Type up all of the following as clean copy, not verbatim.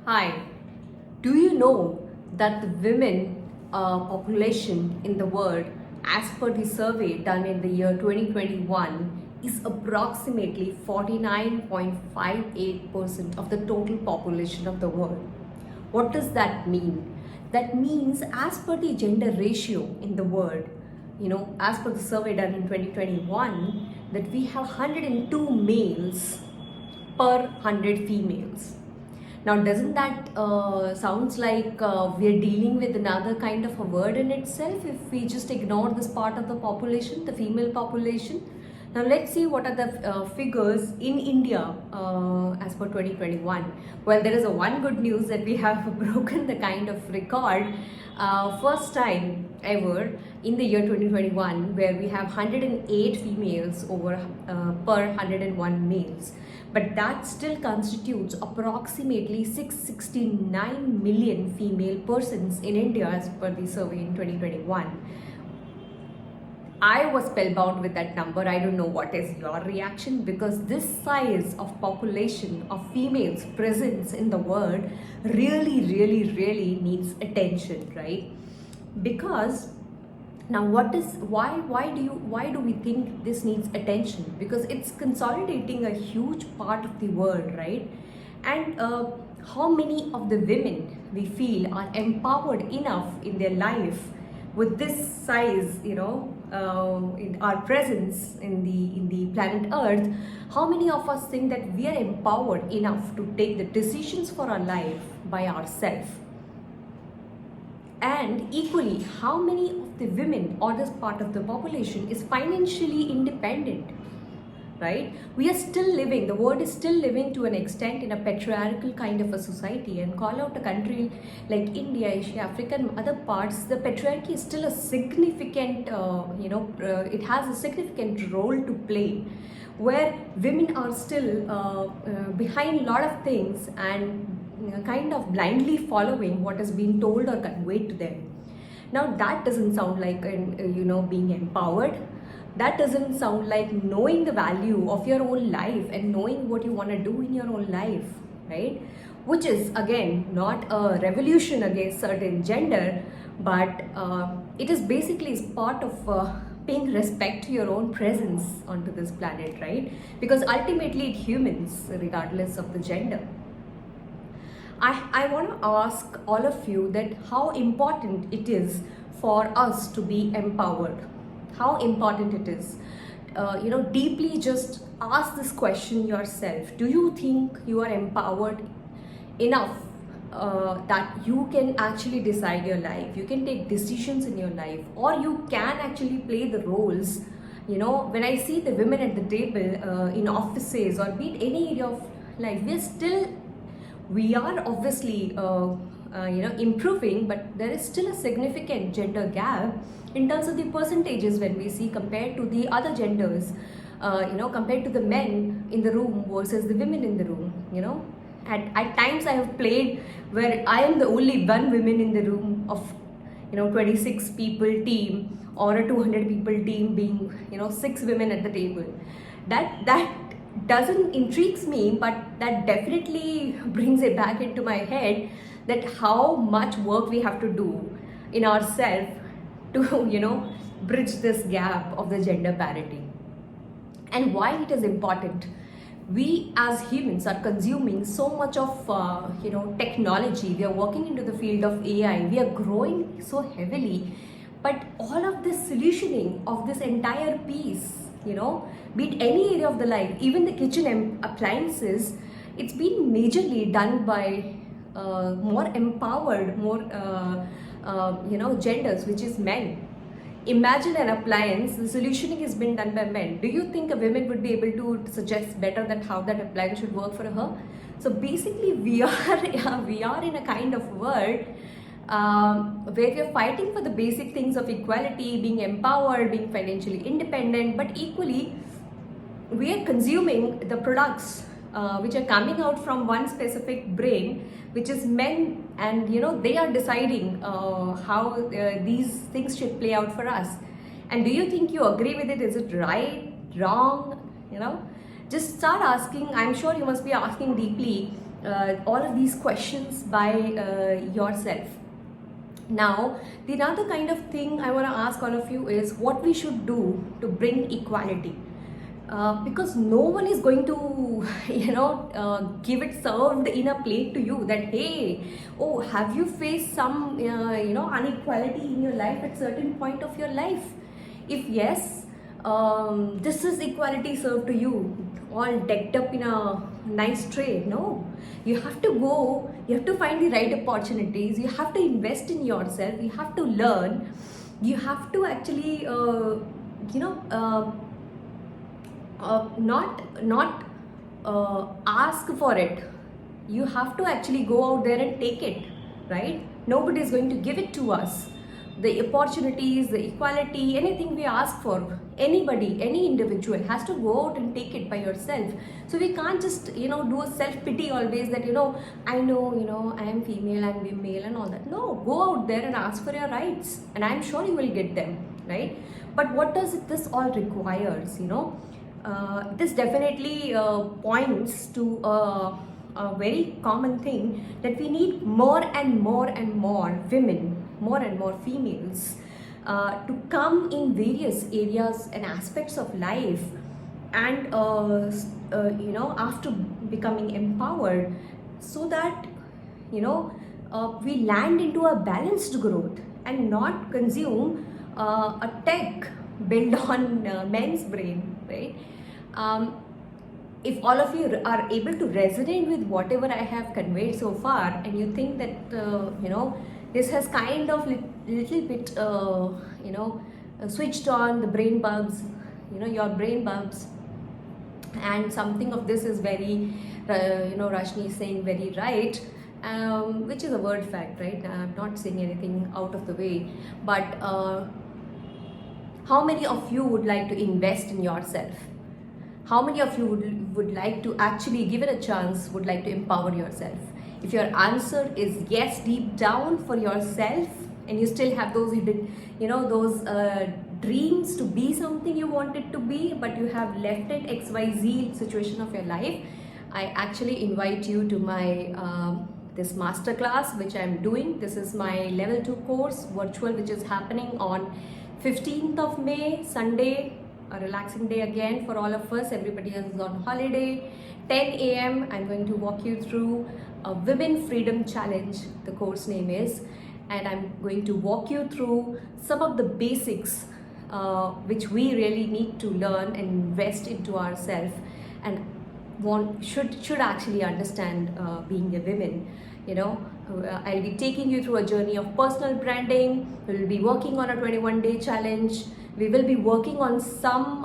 Hi, do you know that the women population in the world, as per the survey done in the year 2021, is approximately 49.58% of the total population of the world? What does that mean? That means, as per the gender ratio in the world, as per the survey done in 2021, that we have 102 males per 100 females. Now, doesn't that sounds like we're dealing with another kind of a word in itself if we just ignore this part of the population, the female population? Now, let's see what are the figures in India as per 2021. Well, there is a one good news that we have broken the kind of record first time ever in the year 2021, where we have 108 females over per 101 males, but that still constitutes approximately 669 million female persons in India as per the survey in 2021. I was spellbound with that number. I don't know what is your reaction, because this size of population of females presence in the world really needs attention, right? Because now why do we think this needs attention? Because it's consolidating a huge part of the world, right? And how many of the women we feel are empowered enough in their life with this size, in our presence in the planet Earth? How many of us think that we are empowered enough to take the decisions for our life by ourselves? And equally, how many of the women or this part of the population is financially independent? Right? We are still living, the world is still living to an extent in a patriarchal kind of a society, and call out a country like India, Asia, Africa and other parts, the patriarchy is still a significant, it has a significant role to play, where women are still behind a lot of things and kind of blindly following what has been told or conveyed to them. Now that doesn't sound like being empowered. That doesn't sound like knowing the value of your own life and knowing what you want to do in your own life, right? Which is again not a revolution against certain gender, but it is basically is part of paying respect to your own presence onto this planet, right? Because ultimately it humans regardless of the gender. I want to ask all of you that how important it is for us to be empowered. How important it is. Deeply just ask this question yourself. Do you think you are empowered enough that you can actually decide your life? You can take decisions in your life, or you can actually play the roles. When I see the women at the table in offices or be it any area of life, we are obviously improving, but there is still a significant gender gap in terms of the percentages when we see compared to the other genders, compared to the men in the room versus the women in the room. At times I have played where I am the only one woman in the room of 26 people team, or a 200 people team being 6 women at the table. That doesn't intrigues me, but that definitely brings it back into my head that how much work we have to do in ourselves to bridge this gap of the gender parity. And why it is important: we as humans are consuming so much of technology. We are working into the field of AI, we are growing so heavily, but all of this solutioning of this entire piece, be it any area of the life, even the kitchen appliances, it's been majorly done by more empowered, more genders, which is men. Imagine an appliance, the solutioning has been done by men. Do you think a woman would be able to suggest better that how that appliance should work for her? So basically, we are in a kind of world where we are fighting for the basic things of equality, being empowered, being financially independent, but equally we are consuming the products which are coming out from one specific brain, which is men, and they are deciding how these things should play out for us. And do you think you agree with it? Is it right, wrong? Just start asking. I'm sure you must be asking deeply all of these questions by yourself. Now, the another kind of thing I want to ask all of you is what we should do to bring equality. Because no one is going to, give it served in a plate to you that, hey, oh, have you faced some, inequality in your life at certain point of your life? If yes, this is equality served to you, all decked up in a nice tray. No, you have to go, you have to find the right opportunities, you have to invest in yourself, you have to learn, you have to actually, not ask for it. You have to actually go out there and take it, right? Nobody is going to give it to us. The opportunities, the equality, anything we ask for, anybody, any individual has to go out and take it by yourself. So we can't just, do a self-pity always that, I know, I am female, I'm male and all that. No, go out there and ask for your rights and I'm sure you will get them, right? But what does this all requires, this definitely points to a very common thing that we need more and more and more women, more and more females to come in various areas and aspects of life, and after becoming empowered, so that we land into a balanced growth and not consume a tech built on men's brain, right? If all of you are able to resonate with whatever I have conveyed so far, and you think that this has kind of little bit switched on the brain bulbs, your brain bulbs, and something of this is very Rashni is saying very right, which is a word fact, right? I'm not saying anything out of the way, but how many of you would like to invest in yourself? How many of you would like to actually give it a chance, would like to empower yourself? If your answer is yes deep down for yourself, and you still have those dreams to be something you wanted to be, but you have left it XYZ situation of your life, I actually invite you to my this masterclass which I'm doing. This is my level 2 course virtual, which is happening on 15th of May, Sunday, a relaxing day again for all of us. Everybody is on holiday. 10 a.m. I'm going to walk you through a Women Freedom Challenge, the course name is, and I'm going to walk you through some of the basics which we really need to learn and invest into ourselves, and should actually understand being a woman. I'll be taking you through a journey of personal branding. We'll be working on a 21-day challenge. We will be working on some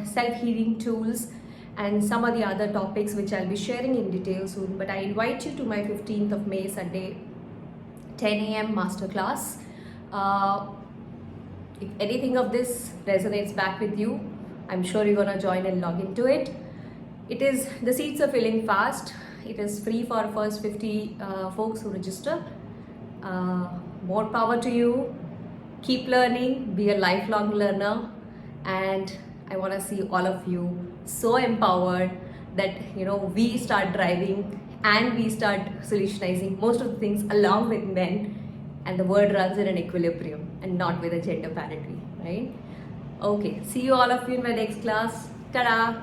self-healing tools and some of the other topics which I'll be sharing in detail soon. But I invite you to my 15th of May, Sunday, 10 a.m. masterclass. If anything of this resonates back with you, I'm sure you're gonna join and log into it. The seats are filling fast. It is free for first 50 folks who register. More power to you. Keep learning, be a lifelong learner, and I want to see all of you so empowered that we start driving and we start solutionizing most of the things along with men, and the world runs in an equilibrium and not with a gender parity, right? Okay, see you all of you in my next class. Ta-da!